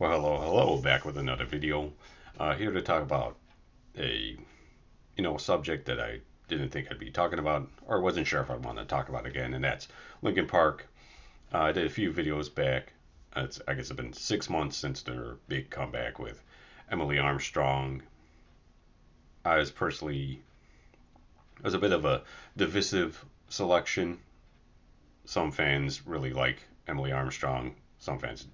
Well, hello, back with another video. Here to talk about a, subject that I didn't think I'd be talking about, or wasn't sure if I wanted to talk about again, and that's Linkin Park. I did a few videos back. I guess it's been 6 months since their big comeback with Emily Armstrong. I was personally, it was a bit of a divisive selection. Some fans really like Emily Armstrong. Some fans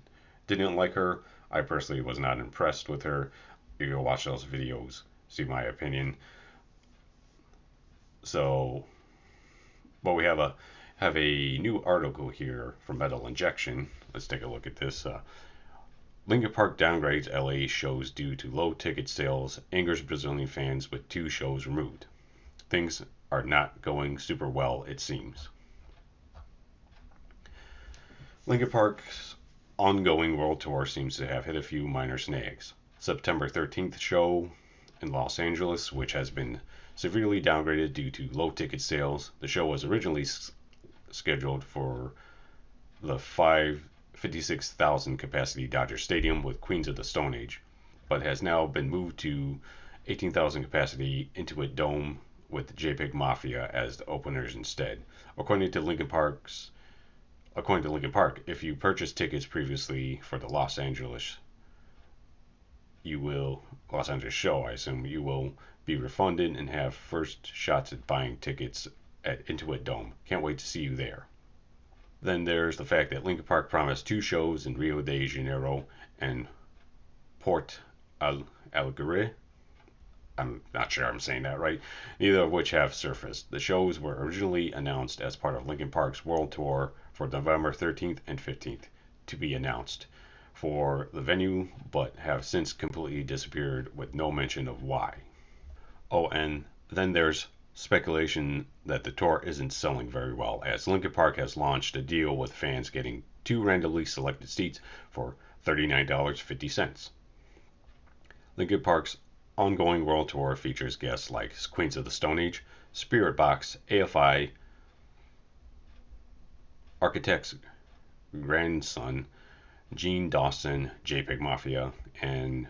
didn't like her. I personally was not impressed with her. You go watch those videos, see my opinion. So, but we have a new article here from Metal Injection. Let's take a look at this. Linkin Park downgrades LA shows due to low ticket sales, angers Brazilian fans with two shows removed. Things are not going super well, it seems. Linkin Park's ongoing world tour seems to have hit a few minor snags. September 13th show in Los Angeles, which has been severely downgraded due to low ticket sales. The show was originally scheduled for the 56,000 capacity Dodger Stadium with Queens of the Stone Age, but has now been moved to 18,000 capacity Intuit Dome with JPEG Mafia as the openers instead. According to Linkin Park's According to Linkin Park, if you purchased tickets previously for the Los Angeles show, I assume you will be refunded and have first shots at buying tickets at Intuit Dome. Can't wait to see you there. Then there's the fact that Linkin Park promised two shows in Rio de Janeiro and Port Alegre. I'm not sure I'm saying that right, neither of which have surfaced. The shows were originally announced as part of Linkin Park's world tour for November 13th and 15th to be announced for the venue, but have since completely disappeared with no mention of why. Oh, and then there's speculation that the tour isn't selling very well, as Linkin Park has launched a deal with fans getting two randomly selected seats for $39.50. Linkin Park's ongoing world tour features guests like Queens of the Stone Age, Spirit Box, AFI, Architect's grandson, Gene Dawson, JPEG Mafia, and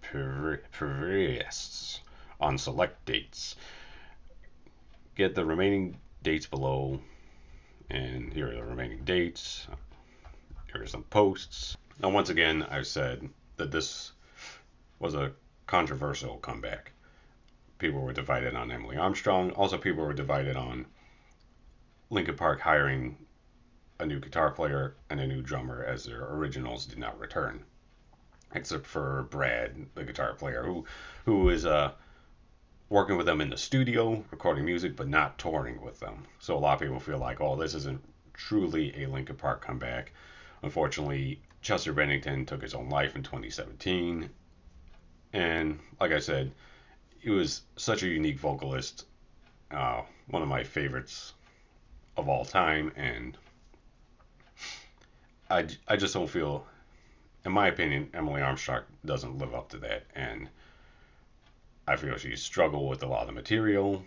Perez on select dates. Get the remaining dates below, and here are the remaining dates. Here are some posts. Now, once again, I've said that this was a controversial comeback. People were divided on Emily Armstrong. Also, people were divided on Linkin Park hiring a new guitar player and a new drummer, as their originals did not return, except for Brad, the guitar player, who is working with them in the studio, recording music, but not touring with them. So a lot of people feel like, oh, this isn't truly a Linkin Park comeback. Unfortunately, Chester Bennington took his own life in 2017, and like I said, he was such a unique vocalist, one of my favorites of all time, and I just don't feel, in my opinion, Emily Armstrong doesn't live up to that, and I feel she struggled with a lot of the material,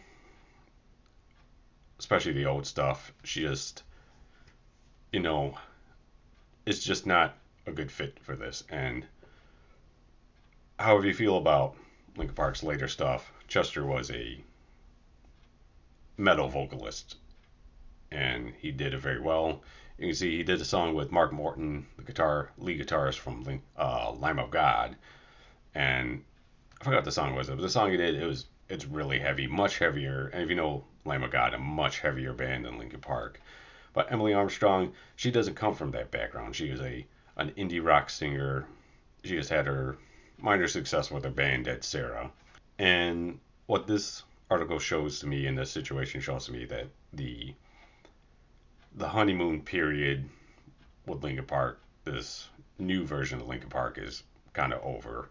especially the old stuff. She just, you know, it's just not a good fit for this. And however you feel about Linkin Park's later stuff, Chester was a metal vocalist, and he did it very well. You can see he did a song with Mark Morton, the lead guitarist from Lamb of God, and I forgot what the song was. But the song he did, it's really heavy, much heavier. And if you know Lamb of God, a much heavier band than Linkin Park. But Emily Armstrong, she doesn't come from that background. She is an indie rock singer. She just had her minor success with her band Dead Sarah. And what this article shows to me, and this situation shows to me, that the honeymoon period with Linkin Park, this new version of Linkin Park, is kind of over.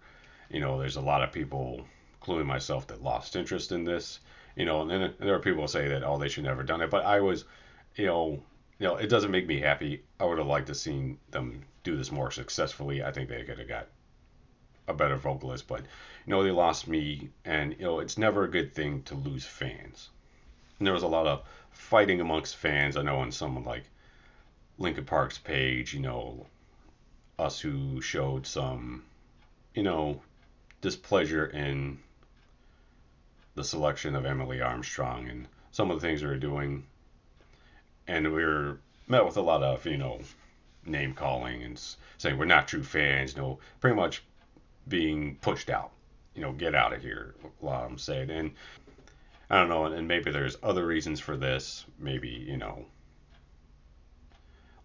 There's a lot of people, including myself, that lost interest in this. And then there are people who say that, oh, they should never done it. But I was, it doesn't make me happy. I would have liked to seen them do this more successfully. I think they could have got a better vocalist, but they lost me, and it's never a good thing to lose fans. And there was a lot of fighting amongst fans. I know on someone like Linkin Park's page, us who showed some, you know, displeasure in the selection of Emily Armstrong and some of the things we were doing. And we were met with a lot of, name calling and saying we're not true fans, pretty much being pushed out. Get out of here, a lot of them said. And I don't know, and maybe there's other reasons for this. Maybe,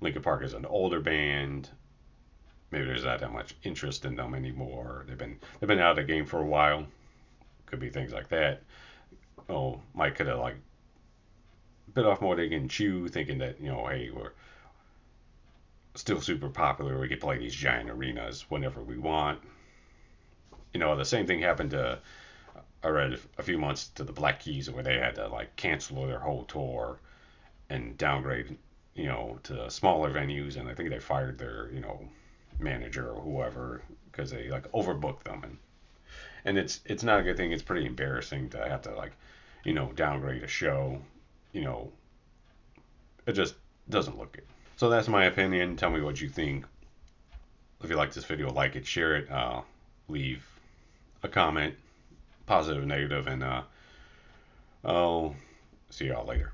Linkin Park is an older band. Maybe there's not that much interest in them anymore. They've been out of the game for a while. Could be things like that. Oh, Mike could have like bit off more than he can chew, thinking that, hey, we're still super popular. We could play these giant arenas whenever we want. The same thing happened to, I read a few months to the Black Keys where they had to like cancel their whole tour and downgrade, to smaller venues. And I think they fired their, manager or whoever because they like overbooked them. And it's not a good thing. It's pretty embarrassing to have to like, downgrade a show. It just doesn't look good. So that's my opinion. Tell me what you think. If you like this video, like it, share it, leave a comment, positive, negative, and I'll see y'all later.